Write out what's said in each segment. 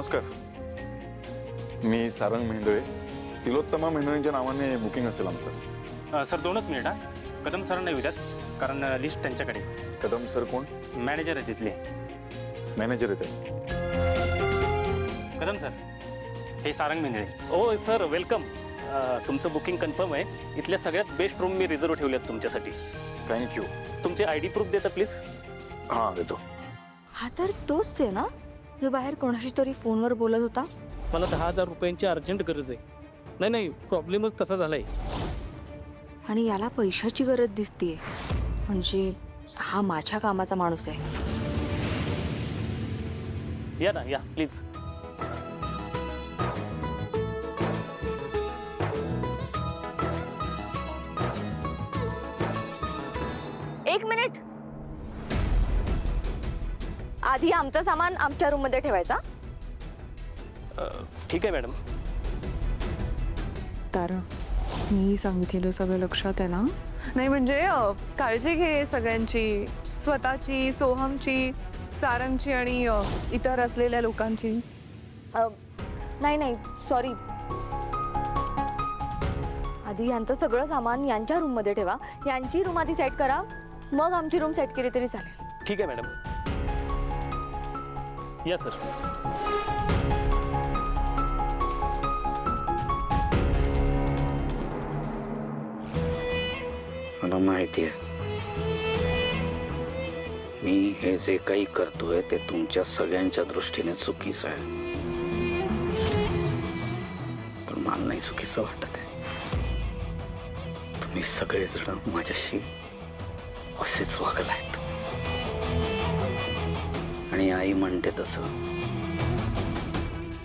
नमस्कार, मी सारंग मेहेंदळे. तिलोत्तमा मेहेंदळेंच्या नावाने बुकिंग असेल आमचं. सर 2च मिनिट हा. कदम सर नाही उद्यात, कारण लिस्ट त्यांच्याकडे. कदम सर कोण? मॅनेजर आहे तिथले. मॅनेजर आहेत. कदम सर, हे सारंग मेहेंदळे. ओ सर, वेलकम. तुमचं बुकिंग कन्फर्म आहे. इथल्या सगळ्यात बेस्ट रूम मी रिझर्व ठेवल्यात तुमच्यासाठी. थँक्यू. तुमचे ID प्रूफ देता प्लीज. हां देतो. हा तर तोच आहे ना जो बाहेर कोणाशी तरी फोनवर बोलत होता? मला 10,000 रुपयांची अर्जंट गरज आहे. नाही, प्रॉब्लेमच तसा झालाय. आणि याला पैशाची गरज दिसतीये. म्हणजे हा माझ्या कामाचा माणूस आहे. या ना, या प्लीज. एक मिनिट. आधी आमचं सामान आमच्या रूम मध्ये ठेवायचा. ठीक आहे मॅडम. तारा, मी सांगितलेलं सगळं लक्षात आहे ना? नाही म्हणजे काळजी घे सगळ्यांची, स्वतःची, सोहमची, सारंगची आणि इतर असलेल्या लोकांची. नाही सॉरी. आधी यांचं सगळं सामान यांच्या रूम मध्ये ठेवा. यांची रूम आधी सेट करा, मग आमची रूम सेट केली तरी चालेल. ठीक आहे मॅडम. या सर. मला माहिती आहे मी हे जे काही करतोय ते तुमच्या सगळ्यांच्या दृष्टीने चुकीचं आहे, पण मला नाही चुकीचं वाटत आहे. तुम्ही सगळेजण माझ्याशी असेच वागलायत. आणि आई म्हणते तसं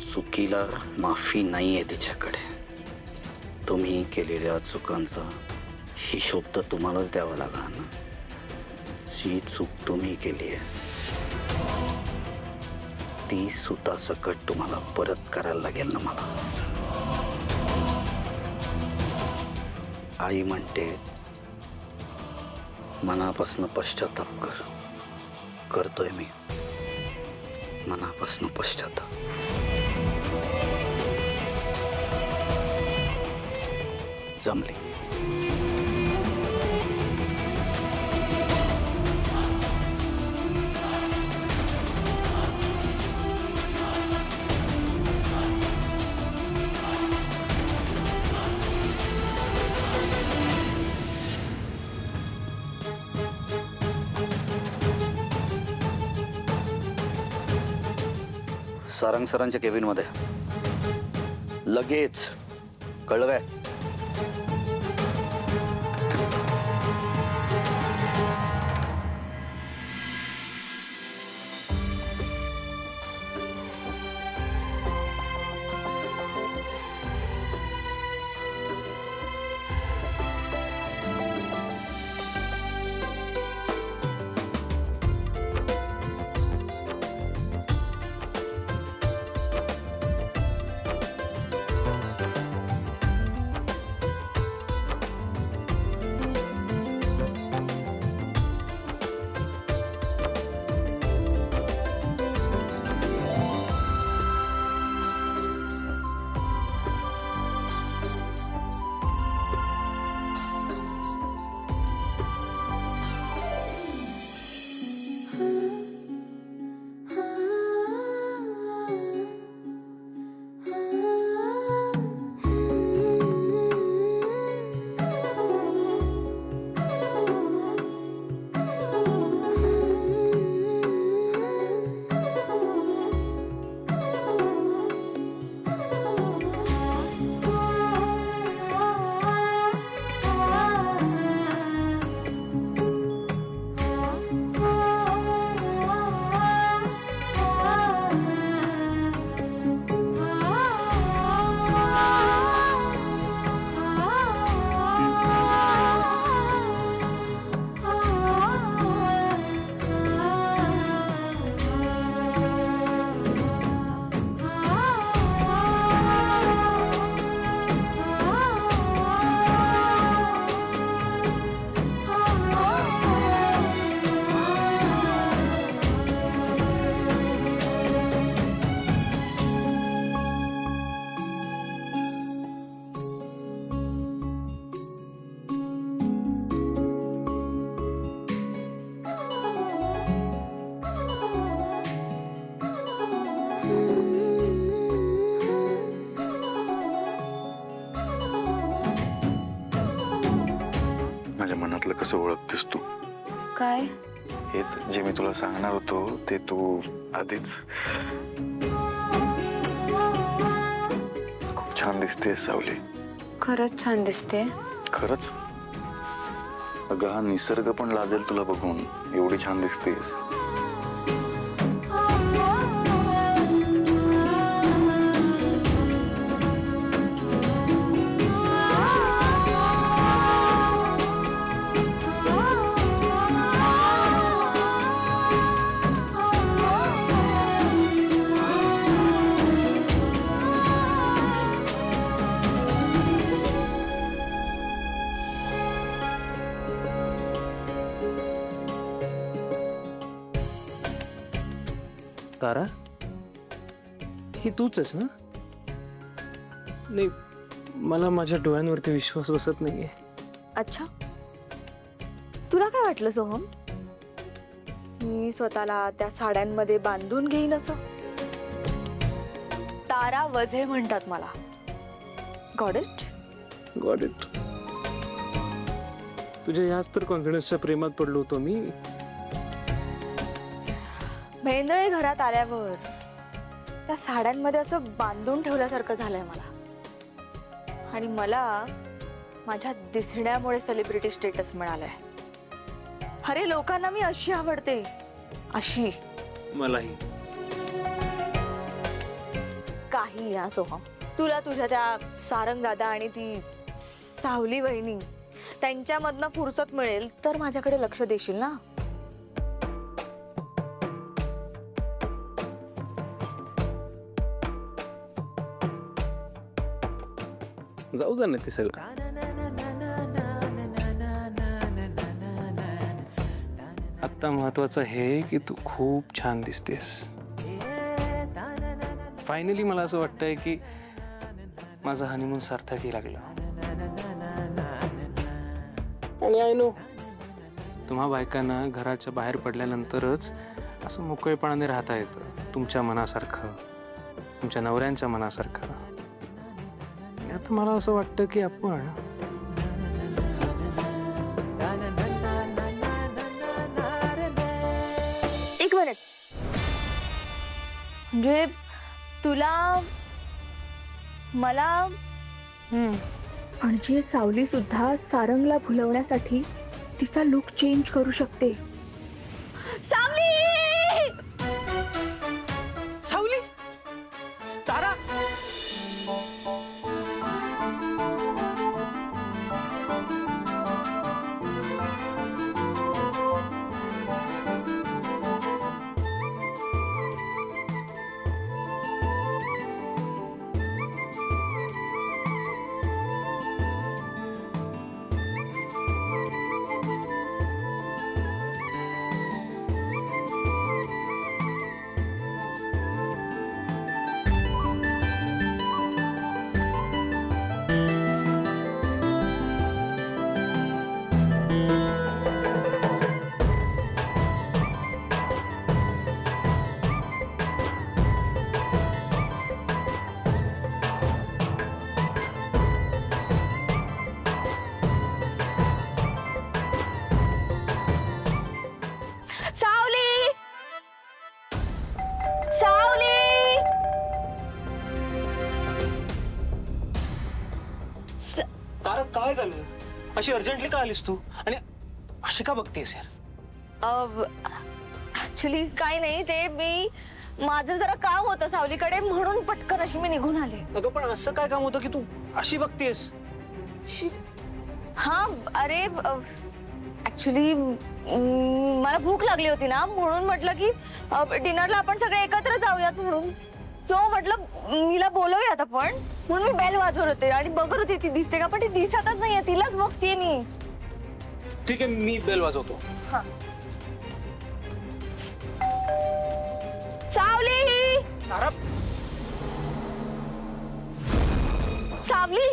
चुकीला माफी नाहीये तिच्याकडे. तुम्ही केलेल्या चुकांचा हिशोब तर तुम्हालाच द्यावा लागणार ना. जी चूक तुम्ही केली आहे ती सुतासकट तुम्हाला परत करायला लागेल ना मला. आई म्हणते मनापासून पश्चाताप कर. करतोय मी मनापासून पश्चाताप. जमले. सारंग सरांच्या केबिनमध्ये लगेच कळवाय. कसं ओळखतेस तू? काय? हेच जे मी तुला सांगणार होतो ते तू आधीच. खूप छान दिसते सावली. खरंच छान दिसते. खरंच? अगं हा निसर्ग पण लाजेल तुला बघून, एवढी छान दिसतेस. तारा, ही तूच आहेस ना? नाही, मला माझ्या डोळ्यांवरती विश्वास बसत नाहीये. अच्छा, तुला काय वाटलं सोहम? मी स्वतःला त्या साड्यांमध्ये बांधून घेईन असं? तारा वझे म्हणतात मला. Got it? Got it. तुझ्या याच तर कॉन्फिडन्सच्या प्रेमात पडलो होतो मी. भेंदळे घरात आल्यावर त्या साड्यांमध्ये असं बांधून ठेवल्यासारखं झालंय मला. आणि मला माझ्या दिसण्यामुळे सेलिब्रिटी स्टेटस मिळालाय. अरे लोकांना मी अशी आवडते, अशी. मलाही. काही या सोहम, तुला तुझ्या त्या सारंग दादा आणि ती सावली वहिनी त्यांच्यामधनं फुरसत मिळेल तर माझ्याकडे लक्ष देशील ना? जाऊ दे ना ते सगळं. आता महत्वाचं हे की तू खूप छान दिसतेस. फायनली मला असं वाटतंय की माझा हनीमून सार्थकही लागला. आणि आय नो तुम्हा बायकांना घराच्या बाहेर पडल्यानंतरच असं मोकळेपणाने राहता येतं, तुमच्या मनासारखं, तुमच्या नवऱ्यांच्या मनासारखं. आता मला असं वाटतं की आपण एक मिनिट. म्हणजे तुला मला म्हणजे सावली सुद्धा सारंगला भुलवण्यासाठी तिचा लुक चेंज करू शकते. सावली! सावली, तारा, सावली! सावली! तारा, काय झालं? अशी अर्जंटली का आलीस तू? आणि अशी का बघतेस यार? ऍक्च्युली काय नाही, ते मी माझं जरा काम होतं सावलीकडे म्हणून पटकन अशी मी निघून आले. अगं पण असं काय काम होतं की तू अशी बघतेस? हा, अरे ऍक्च्युली मला भूक लागली होती ना, म्हणून म्हटलं की डिनरला आपण सगळे एकत्र जाऊयात म्हणून. सो म्हटलं मीला बोलवूयात आपण, म्हणून मी बेल वाजवत होते आणि बघत होती ती दिसते का, पण ती दिसतच नाहीये. तिलाच बघतेय मी. ठीक आहे, मी बेल वाजवतो. सावली! तारा, सावली!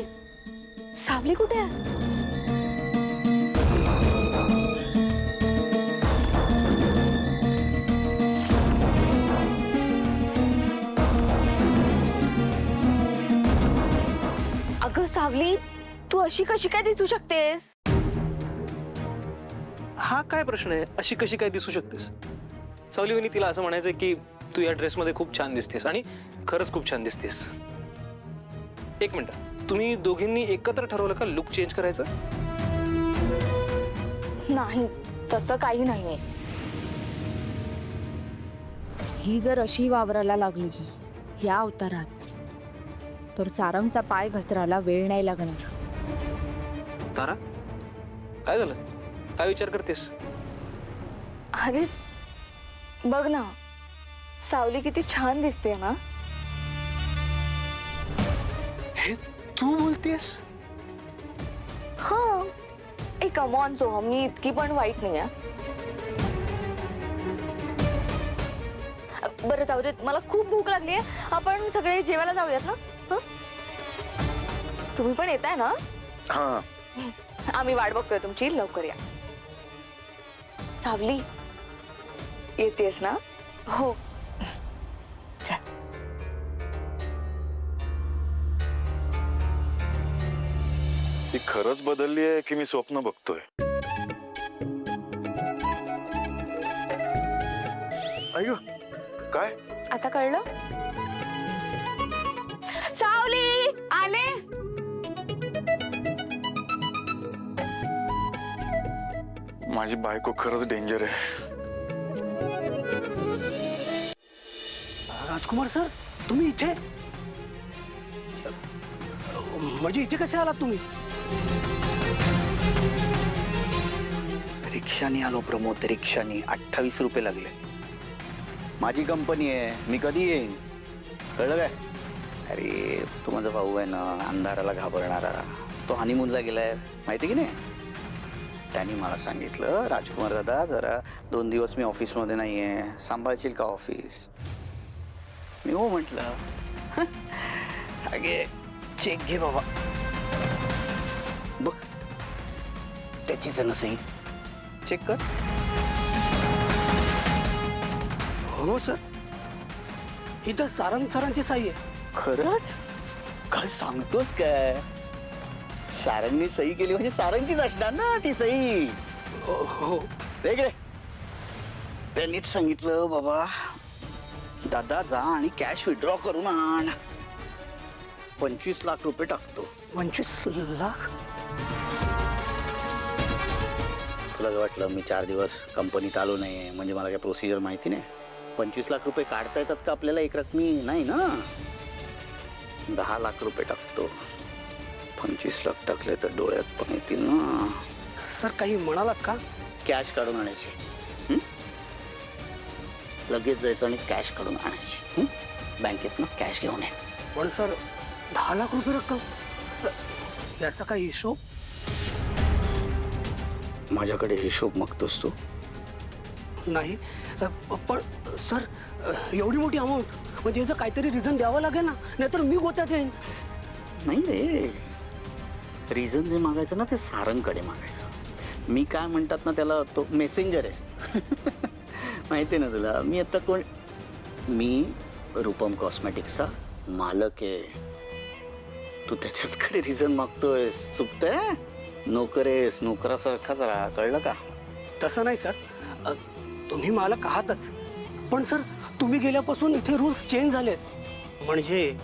सावली कुठे आहे? अगं सावली, तू अशी कशी काय दिसू शकतेस? हा काय प्रश्न आहे? अशी कशी काय दिसू शकतेस? सावली वहिनी, तिला असं म्हणायचंय की तू या ड्रेसमध्ये खूप छान दिसतेस आणि खरंच खूप छान दिसतेस. एक मिनिट, तुम्ही दोघींनी एकत्र ठरवलं का लुक चेंज करायचं? नाही, तसं काही नाहीये. ही जर अशी वावराला लागली या अवतारात, तर सारंगचा पाय घसरायला वेळ नाही लागणार. तारा, काय झालं? काय विचार करतेस? अरे बघ ना, सावली किती छान दिसते ना. हे तू बोलतेस? हा, ए कम ऑन सोहम, मी इतकी पण वाईट नाही आहे. बरं जाऊ देत, मला खूप भूक लागली आहे. आपण सगळे जेवायला जाऊयात ना? हं? तुम्ही पण येताय ना? हा, आम्ही वाट बघतोय तुमची, लवकर या. सावली येतेस ना? हो. चल. ती खरंच बदलली आहे की मी स्वप्न बघतोय? अय्यो, काय? आता कळलं? सावली आले. माझी बायको खरंच डेंजर आहे. राजकुमार सर, तुम्ही इथे? म्हणजे इथे कसे आलात तुम्ही? रिक्षाने आलो प्रमोद, रिक्षाने. 28 रुपये लागले. माझी कंपनी आहे, मी कधी येईन, कळलं काय? अरे तो माझा भाऊ आहे ना, अंधाराला घाबरणारा, तो हनीमूनला गेलाय, माहिती की नाही? त्यांनी मला सांगितलं, राजकुमार दादा जरा 2 दिवस मी ऑफिसमध्ये नाही आहे, सांभाळशील का ऑफिस? मी हो म्हटलं. अगे चेक घे बाबा, बघ त्याचीच आहे ना सही, चेक कर. हो सर, इथं सारंग सरांची साई आहे. खरंच? काय सांगतोस काय? सारंगने सही केली म्हणजे सारंगचीच असणार ना ती सही. हो. वेगळे त्यांनीच सांगितलं, बाबा दादा जा आणि कॅश विड्रॉ करून आण, 25 लाख रुपये टाकतो. 25 लाख? तुला काय वाटलं मी 4 दिवस कंपनीत आलो नाही म्हणजे मला काय प्रोसिजर माहिती नाही? 25 लाख रुपये काढता येतात का आपल्याला एक रकमी? नाही ना. 10 लाख रुपये टाकतो. 25 लाख टाकले तर डोळ्यात पण येतील ना. सर काही म्हणालात का? कॅश काढून आणायची, लगेच जायचं आणि कॅश काढून आणायची. बँकेतनं कॅश घेऊन ये. पण सर 10 लाख रुपये रक्कम, याचा काही हिशोब? माझ्याकडे हिशोब मागतोस तू? नाही, पण सर एवढी मोठी अमाऊंट म्हणजे याचं काहीतरी रिझन द्यावं लागेल ना, नाहीतर मी गोत्यात येईन. नाही रे, रिझन जे मागायचं ना ते सारंगकडे मागायचं. मी काय म्हणतात ना त्याला, तो मेसेंजर आहे. माहिती आहे ना तुला, मी आता कोण? मी रूपम कॉस्मेटिक्सचा मालक आहे. तू त्याच्याचकडे रिझन मागतोयस, चुकतंय. नोकर आहेस, नोकरासारखाच राहा, कळलं का? तसं नाही सर, तुम्ही मालक आहातच, पण सर तुम्ही गेल्यापासून इथे रूल्स चेंज झालेत. म्हणजे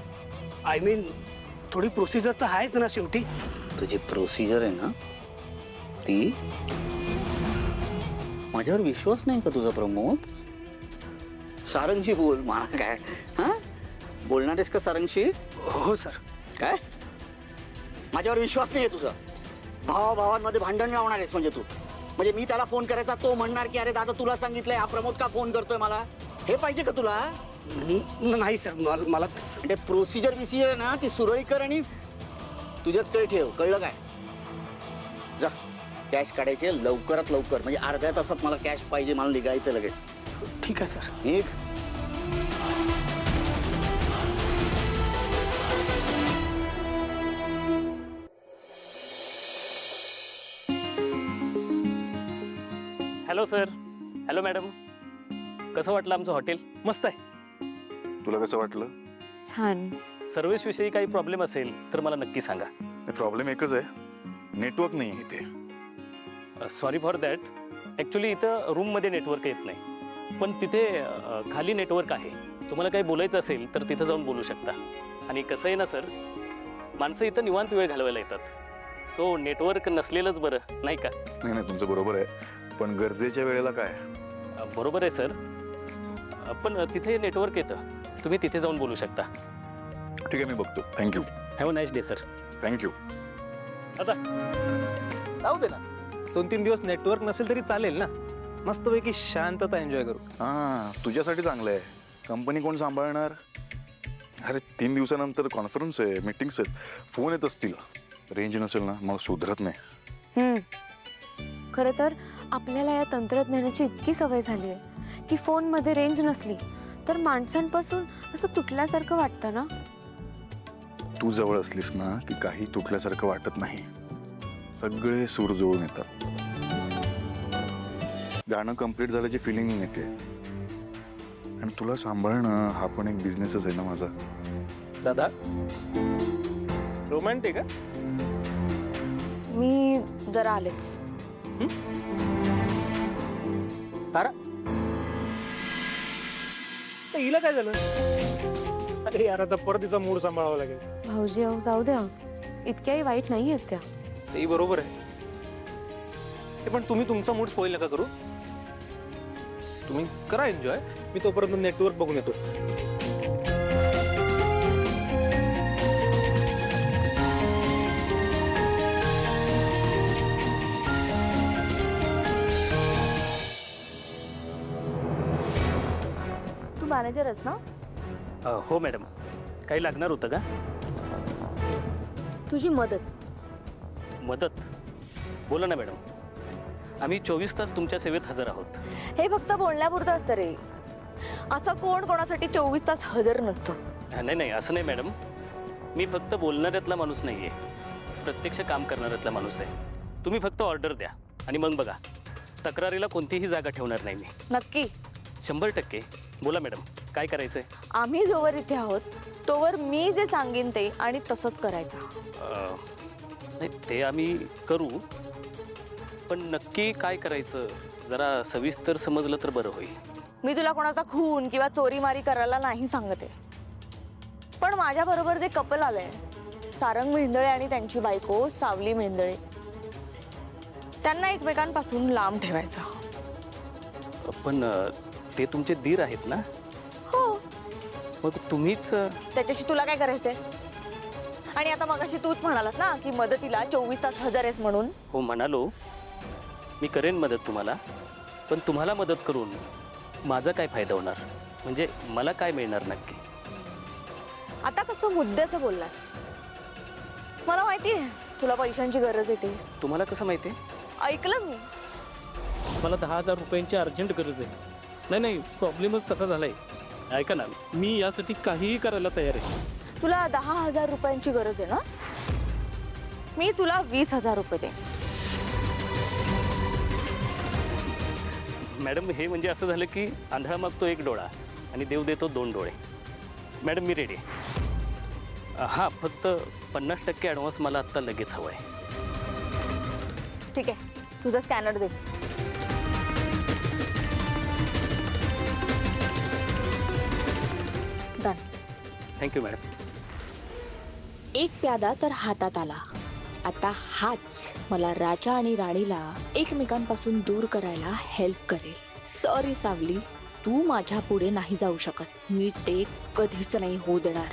आय मीन थोडी प्रोसिजर तर आहेच ना शेवटी. तुझी प्रोसिजर आहे ना ती, माझ्यावर विश्वास नाही का तुझा प्रमोद? सारंगशी बोल, मला काय? हा, बोलणार आहेस का सारंगशी? हो सर. काय माझ्यावर विश्वास नाही आहे तुझा? भावाभावांमध्ये भांडण लावणार आहेस म्हणजे तू? म्हणजे मी त्याला फोन करायचा, तो म्हणणार की अरे दादा तुला सांगितलंय, हा प्रमोद का फोन करतोय मला? हे पाहिजे का तुला? नाही सर, मला म्हणजे प्रोसिजर आहे ना ती सुरळीत कर आणि तुझ्याचकडे ठेव, कळलं काय? जा कॅश काढायचे लवकरात लवकर, म्हणजे अर्ध्या तासात मला कॅश पाहिजे, मला निघायचं लगेच. ठीक आहे सर. निघ. Hello sir. Hello madam. कसं वाटलं आमचं हॉटेल? मस्त आहे. तुला कसं वाटलं? छान. सर्व्हिसविषयी काही प्रॉब्लेम असेल तर मला नक्की सांगा. प्रॉब्लेम एकच आहे, नेटवर्क नाही आहे इथे. Sorry for that. ॲक्च्युली इथं रूममध्ये नेटवर्क येत नाही, पण तिथे खाली नेटवर्क आहे. तुम्हाला काही बोलायचं असेल तर तिथं जाऊन बोलू शकता. आणि कसं आहे ना सर, माणसं इथं निवांत वेळ घालवायला येतात, सो नेटवर्क नसलेलंच बरं, नाही का? नाही तुमचं बरोबर आहे, पण गरजेच्या वेळेला काय? बरोबर आहे सर, पण तिथे नेटवर्क येतं, तुम्ही तिथे जाऊन बोलू शकता. ठीक आहे, मी बघतो. Thank you. Have a nice day sir. Thank you. आता जाऊ दे ना, 2-3 दिवस नेटवर्क नसेल तरी चालेल ना. मस्तपैकी शांतता एन्जॉय करू. हां, तुझ्यासाठी चांगलं आहे. कंपनी कोण सांभाळणार? अरे 3 दिवसानंतर कॉन्फरन्स आहे, मीटिंग्स आहेत, फोन येत असतील. रेंज नसेल ना मग सुधरत नाही. खरं तर आपल्याला या तंत्रज्ञानाची इतकी सवय झाली आहे की फोनमध्ये रेंज नसली तर माणसांपासून असं तुटल्यासारखं वाटतं ना. तू जवळ असलीस ना की काही तुटल्यासारखं वाटत नाही, सगळे सूर जुळून येतात. गाणं कम्प्लीट झाल्याची फिलिंग येते. आणि तुला सांभाळणं हा पण एक बिझनेसच आहे ना माझा. दादा रोमॅन्टिक आहे. मी जरा आलेच. तारा हिला काय झालं? अरे यार, आता परत तिचा मूड सांभाळावा लागेल. भाऊजी अहो जाऊ द्या, इतक्याही वाईट नाही आहेत त्या. तेही बरोबर आहे. ते पण तुम्ही तुमचा मूड स्पॉइल नका करू. तुम्ही करा एन्जॉय, मी तोपर्यंत नेटवर्क बघून येतो. तू मॅनेजरच ना? हो मॅडम, काही लागणार होतं का? तुझी मदत. मदत? बोला ना मॅडम, आम्ही 24 तास तुमच्या सेवेत हजर आहोत. हे फक्त बोलण्यापुरतं असतं रे. असं कोण कोणासाठी 24 तास हजर नसतं. नाही नाही, असं नाही मॅडम, मी फक्त बोलणाऱ्यातला माणूस नाही आहे, प्रत्यक्ष काम करणाऱ्यातला माणूस आहे. तुम्ही फक्त ऑर्डर द्या आणि मग बघा, तक्रारीला कोणतीही जागा ठेवणार नाही मी. नक्की? 100%. बोला मॅडम, काय करायचंय? आम्ही जोवर इथे आहोत तोवर मी जे सांगेन ते आणि तसंच करायचं. नाही, ते आम्ही करू, पण नक्की काय करायचं जरा सविस्तर समजलं तर बरं होईल. मी तुला कोणाचा खून किंवा चोरीमारी करायला नाही सांगते, पण माझ्याबरोबर जे कपल आलंय, सारंग मेंदळे आणि त्यांची बायको सावली मेंदळे, त्यांना एकमेकांपासून लांब ठेवायचं. पण ते तुमचे दीर आहेत ना? हो. मग तुम्हीच त्याच्याशी तुला काय करायचंय? आणि आता मगाशी तूच म्हणालास ना की मदतीला 24 तास हजर आहेस म्हणून. हो म्हणालो, मी करेन मदत तुम्हाला, पण तुम्हाला मदत करून माझा काय फायदा होणार? म्हणजे मला काय मिळणार नक्की? आता कसं मुद्द्याचं बोललास. मला माहिती आहे तुला पैशांची गरज येते. तुम्हाला कसं माहिती? ऐकलं मी. मला 10,000 रुपयांची अर्जंट गरज आहे. नाही नाही, प्रॉब्लेमच तसा झालाय. ऐका ना, मी यासाठी काहीही करायला तयार आहे. तुला 10,000 रुपयांची गरज आहे ना? मी तुला 20,000 रुपये दे. मॅडम, हे म्हणजे असं झालं की आंधळा मागतो 1 डोळा आणि देव देतो 2 डोळे. मॅडम, मी रेडी आहे. हां, फक्त 50% ॲडव्हान्स मला आत्ता लगेच हवं आहे. ठीक आहे, तुझा स्कॅनर दे. डन. Thank you madam. एक प्यादा तर हातात आला. आता हाच मला राजा आणि राणीला एकमेकांपासून दूर करायला हेल्प करेल. सॉरी सावली, तू माझ्या पुढे नाही जाऊ शकत. मी ते कधीच नाही होऊ देणार.